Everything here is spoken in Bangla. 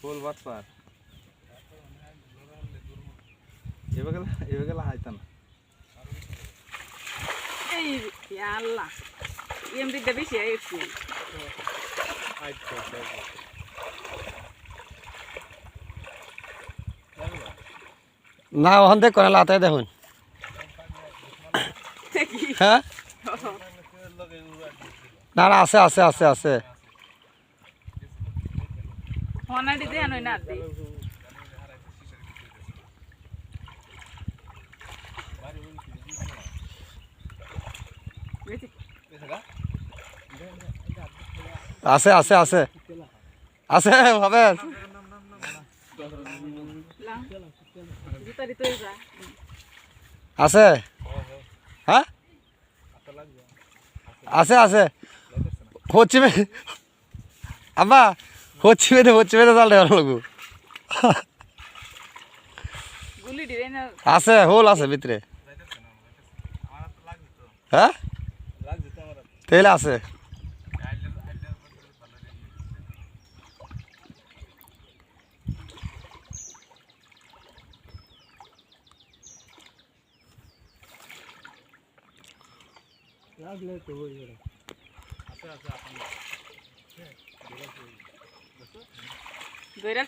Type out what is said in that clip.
ফুল বাতপার এবারে হাইতাম এই আল্লাহ এমডিটা বেশি আইছি না ওখান থেকে করে লাতায় দেখুন হ্যাঁ না না আছে আছে আছে আছে হনাডি দেন ওই না দি আছে আছে আছে আছে হবে জুতারি তৈরি যা আছে হ্যাঁ আছে আছে হচ্ছে আব্বা হচ্ছে মেয়েদের চালটা ভালো লাগবো গুলি দিলে না আছে হোল আছে ভিতরে হ্যাঁ তেল আছে ধরে